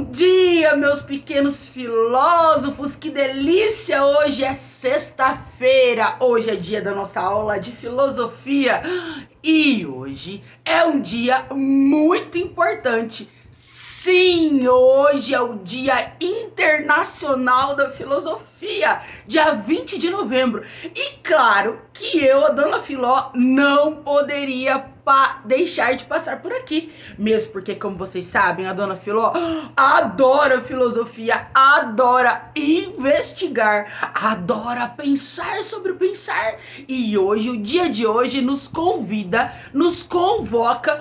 Bom dia, meus pequenos filósofos, que delícia! Hoje é sexta-feira, hoje é dia da nossa aula de filosofia e hoje é um dia muito importante. Sim, hoje é o Dia Internacional da Filosofia, dia 20 de novembro. E claro que eu, a Dona Filó, não poderia deixar de passar por aqui. Mesmo porque, como vocês sabem, a Dona Filó adora filosofia, adora investigar, adora pensar sobre o pensar. E hoje, o dia de hoje, nos convida, nos convoca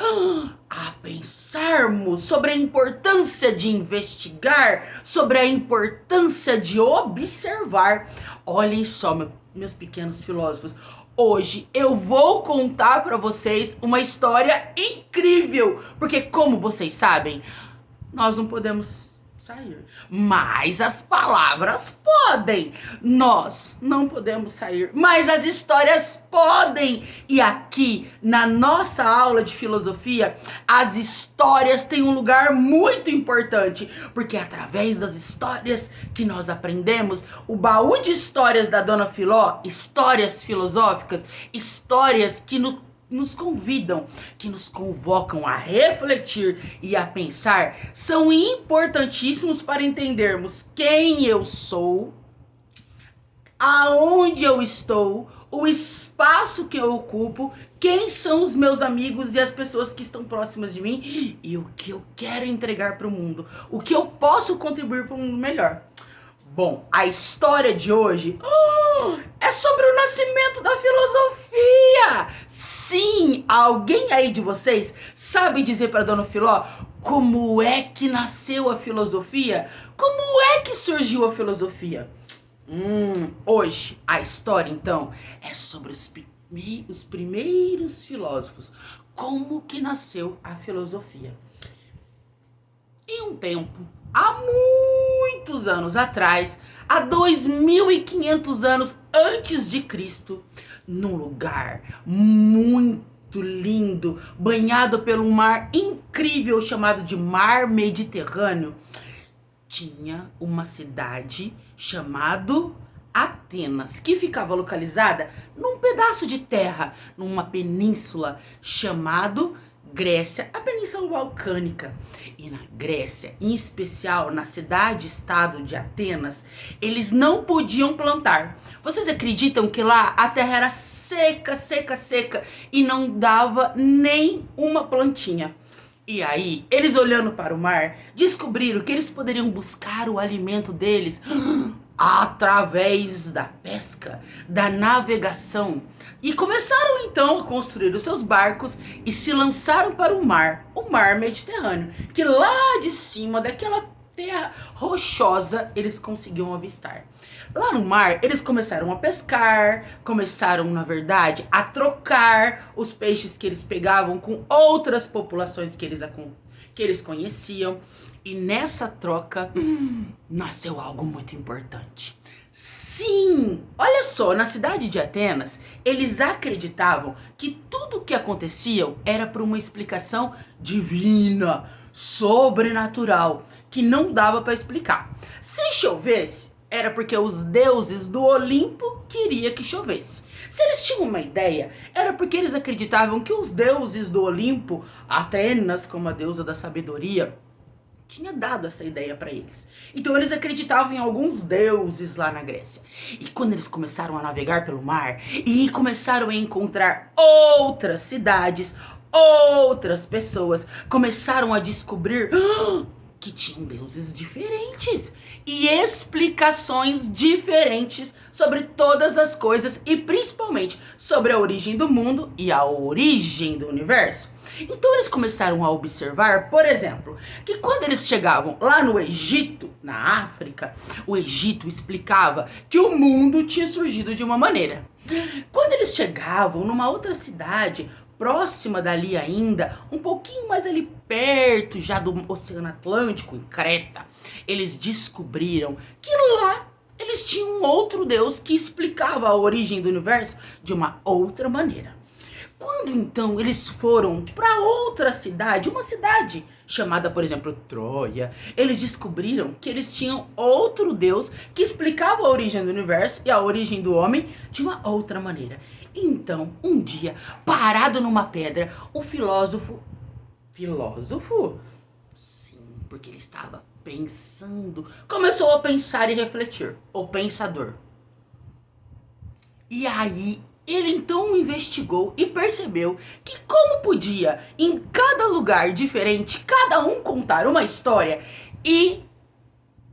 a pensarmos sobre a importância de investigar, sobre a importância de observar. Olhem só, meus pequenos filósofos, hoje eu vou contar para vocês uma história incrível, porque como vocês sabem, nós não podemos sair, mas as palavras podem. Nós não podemos sair, mas as histórias podem. E aqui na nossa aula de filosofia, as histórias têm um lugar muito importante, porque é através das histórias que nós aprendemos. O baú de histórias da Dona Filó, histórias filosóficas, histórias que nos convidam, que nos convocam a refletir e a pensar, são importantíssimos para entendermos quem eu sou, aonde eu estou, o espaço que eu ocupo, quem são os meus amigos e as pessoas que estão próximas de mim e o que eu quero entregar para o mundo, o que eu posso contribuir para um mundo melhor. Bom, a história de hoje é sobre o nascimento da filosofia. Sim, alguém aí de vocês sabe dizer para Dona Filó como é que nasceu a filosofia? Como é que surgiu a filosofia? Hoje a história então é sobre os primeiros filósofos. Como que nasceu a filosofia? Em um tempo, há muitos anos atrás, há 2500 anos antes de Cristo, num lugar muito lindo, banhado pelo mar incrível chamado de Mar Mediterrâneo, tinha uma cidade chamada Atenas, que ficava localizada num pedaço de terra, numa península chamado Grécia, a Península Balcânica. E na Grécia, em especial na cidade-estado de Atenas, eles não podiam plantar. Vocês acreditam que lá a terra era seca, seca, seca e não dava nem uma plantinha? E aí, eles olhando para o mar, descobriram que eles poderiam buscar o alimento deles através da pesca, da navegação. E começaram então a construir os seus barcos e se lançaram para o Mar Mediterrâneo, que lá de cima daquela terra rochosa eles conseguiam avistar. Lá no mar eles começaram a pescar, começaram na verdade a trocar os peixes que eles pegavam com outras populações que eles conheciam. E nessa troca nasceu algo muito importante. Sim, olha só, na cidade de Atenas, eles acreditavam que tudo o que acontecia era por uma explicação divina, sobrenatural, que não dava para explicar. Se chovesse, era porque os deuses do Olimpo queriam que chovesse. Se eles tinham uma ideia, era porque eles acreditavam que os deuses do Olimpo, Atenas como a deusa da sabedoria, tinha dado essa ideia para eles. Então eles acreditavam em alguns deuses lá na Grécia. E quando eles começaram a navegar pelo mar e começaram a encontrar outras cidades, outras pessoas, começaram a descobrir que tinham deuses diferentes e explicações diferentes sobre todas as coisas e principalmente sobre a origem do mundo e a origem do universo. Então eles começaram a observar, por exemplo, que quando eles chegavam lá no Egito, na África, o Egito explicava que o mundo tinha surgido de uma maneira. Quando eles chegavam numa outra cidade, próxima dali ainda, um pouquinho mais ali perto já do Oceano Atlântico, em Creta, eles descobriram que lá eles tinham um outro Deus que explicava a origem do universo de uma outra maneira. Quando então eles foram para outra cidade, uma cidade chamada, por exemplo, Troia, eles descobriram que eles tinham outro Deus que explicava a origem do universo e a origem do homem de uma outra maneira. Então, um dia, parado numa pedra, o filósofo. Filósofo? Sim, porque ele estava pensando. Começou a pensar e refletir. O pensador. E aí, ele então investigou e percebeu que como podia, em cada lugar diferente, cada um contar uma história e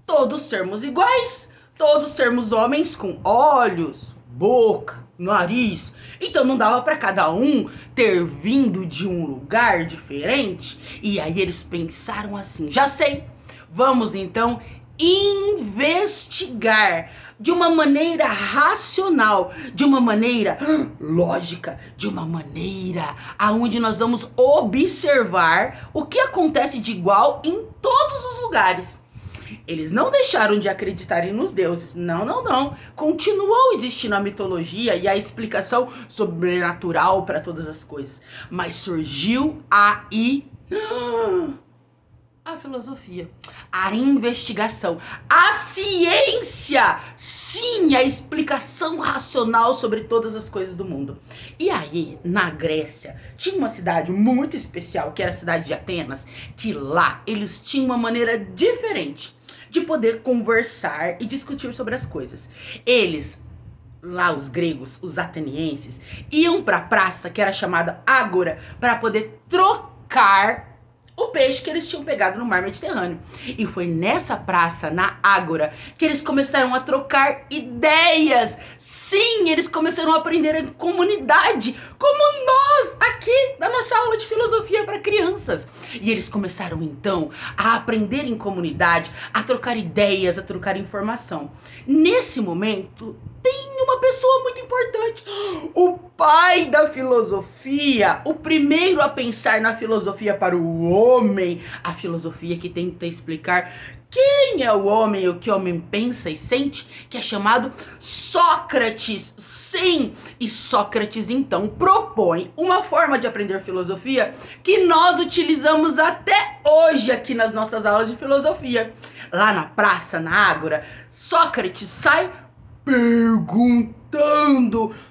todos sermos iguais, todos sermos homens com olhos, boca, nariz. Então não dava para cada um ter vindo de um lugar diferente. E aí eles pensaram assim: já sei, vamos então investigar de uma maneira racional, de uma maneira lógica, de uma maneira aonde nós vamos observar o que acontece de igual em todos os lugares. Eles não deixaram de acreditarem nos deuses, não. Continuou existindo a mitologia e a explicação sobrenatural para todas as coisas, mas surgiu aí a filosofia, a investigação, a ciência, sim, a explicação racional sobre todas as coisas do mundo. E aí, na Grécia, tinha uma cidade muito especial, que era a cidade de Atenas, que lá eles tinham uma maneira diferente de poder conversar e discutir sobre as coisas. Eles, lá os gregos, os atenienses, iam para a praça, que era chamada Ágora, para poder trocar o peixe que eles tinham pegado no mar Mediterrâneo. E foi nessa praça, na Ágora, que eles começaram a trocar ideias. Sim, eles começaram a aprender em comunidade, como nós aqui da nossa aula de filosofia para crianças. E eles começaram então a aprender em comunidade, a trocar ideias, a trocar informação. Nesse momento, tem uma pessoa muito importante, o pai da filosofia, o primeiro a pensar na filosofia para o homem, a filosofia que tenta explicar quem é o homem, o que o homem pensa e sente, que é chamado Sócrates. Sim, e Sócrates então propõe uma forma de aprender filosofia que nós utilizamos até hoje aqui nas nossas aulas de filosofia. Lá na praça, na Ágora, Sócrates sai perguntando.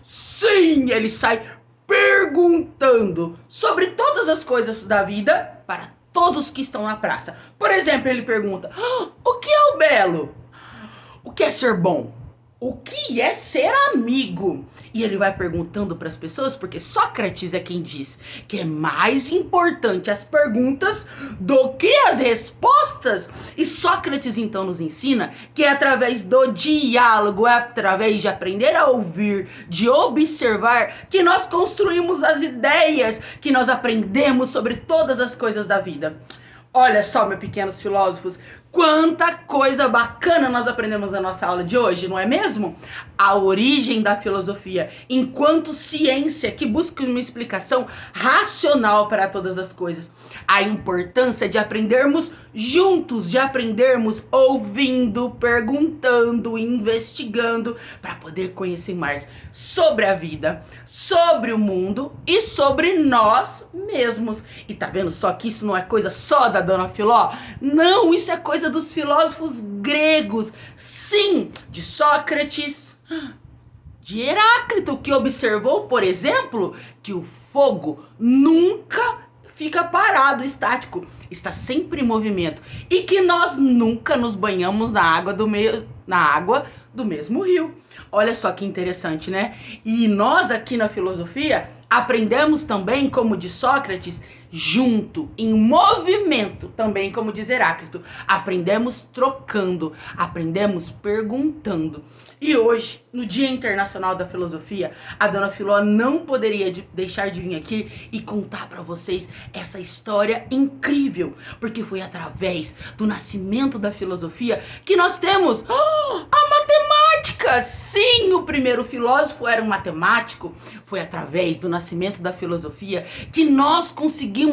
Sim, ele sai perguntando sobre todas as coisas da vida para todos que estão na praça. Por exemplo, ele pergunta: o que é o belo? O que é ser bom? O que é ser amigo? E ele vai perguntando para as pessoas, porque Sócrates é quem diz que é mais importante as perguntas do que as respostas. E Sócrates então nos ensina que é através do diálogo, é através de aprender a ouvir, de observar, que nós construímos as ideias, que nós aprendemos sobre todas as coisas da vida. Olha só, meus pequenos filósofos, quanta coisa bacana nós aprendemos na nossa aula de hoje, não é mesmo? A origem da filosofia, enquanto ciência que busca uma explicação racional para todas as coisas. A importância de aprendermos juntos, de aprendermos ouvindo, perguntando, investigando, para poder conhecer mais sobre a vida, sobre o mundo e sobre nós mesmos. E tá vendo só que isso não é coisa só da Dona Filó? Não, isso é coisa dos filósofos gregos. Sim, de Sócrates, de Heráclito, que observou, por exemplo, que o fogo nunca fica parado, estático, está sempre em movimento, e que nós nunca nos banhamos na água do mesmo rio. Olha só que interessante, né? E nós aqui na filosofia aprendemos também, como de Sócrates, junto, em movimento, também como diz Heráclito. Aprendemos trocando, aprendemos perguntando. E hoje, no Dia Internacional da Filosofia, a Dona Filó não poderia deixar de vir aqui e contar para vocês essa história incrível, porque foi através do nascimento da filosofia que nós temos a matemática. Sim, o primeiro filósofo era um matemático. Foi através do nascimento da filosofia que nós conseguimos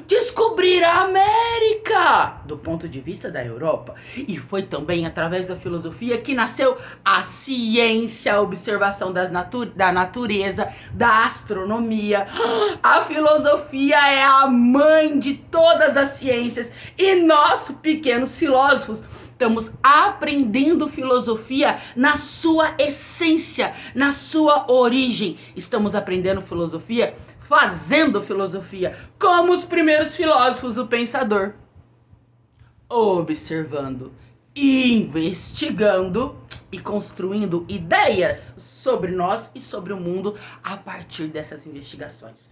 descobrir a América. Europa, do ponto de vista da Europa. E foi também através da filosofia que nasceu a ciência, a observação da natureza, da astronomia. A filosofia é a mãe de todas as ciências e nós, pequenos filósofos, estamos aprendendo filosofia na sua essência, na sua origem. Estamos aprendendo filosofia, fazendo filosofia, como os primeiros filósofos, o pensador. Observando, investigando e construindo ideias sobre nós e sobre o mundo a partir dessas investigações.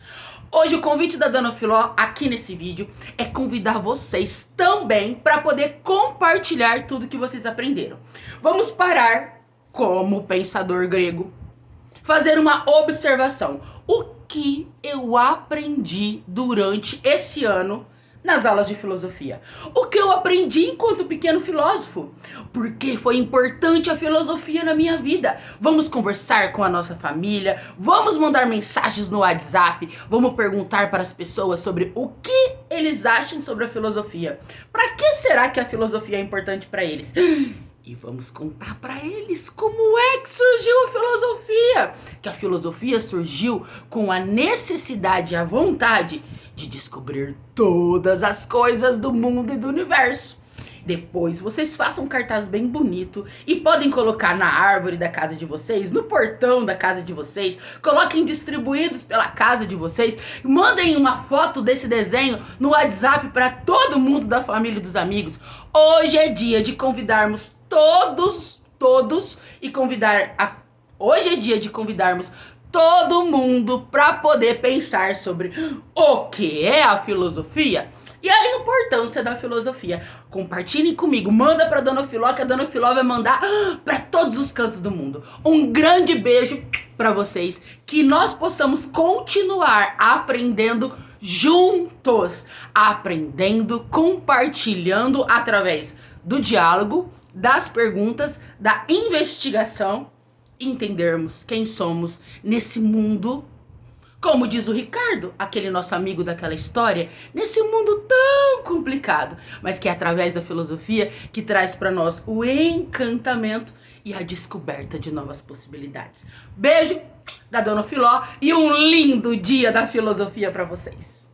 Hoje o convite da Dona Filó aqui nesse vídeo é convidar vocês também para poder compartilhar tudo que vocês aprenderam. Vamos parar, como pensador grego, fazer uma observação. O que eu aprendi durante esse ano nas aulas de filosofia? O que eu aprendi enquanto pequeno filósofo? Por que foi importante a filosofia na minha vida? Vamos conversar com a nossa família, vamos mandar mensagens no WhatsApp, vamos perguntar para as pessoas sobre o que eles acham sobre a filosofia. Para que será que a filosofia é importante para eles? E vamos contar para eles como é que surgiu a filosofia. Que a filosofia surgiu com a necessidade e a vontade de descobrir todas as coisas do mundo e do universo. Depois vocês façam um cartaz bem bonito e podem colocar na árvore da casa de vocês, no portão da casa de vocês, coloquem distribuídos pela casa de vocês, mandem uma foto desse desenho no WhatsApp para todo mundo da família e dos amigos. Hoje é dia de convidarmos todos e hoje é dia de convidarmos todo mundo para poder pensar sobre o que é a filosofia e a importância da filosofia. Compartilhem comigo, manda pra Dona Filó, que a Dona Filó vai mandar para todos os cantos do mundo. Um grande beijo para vocês, que nós possamos continuar aprendendo juntos, aprendendo, compartilhando através do diálogo, das perguntas, da investigação, entendermos quem somos nesse mundo. Como diz o Ricardo, aquele nosso amigo daquela história, nesse mundo tão complicado, mas que é através da filosofia que traz para nós o encantamento e a descoberta de novas possibilidades. Beijo da Dona Filó e um lindo dia da filosofia para vocês.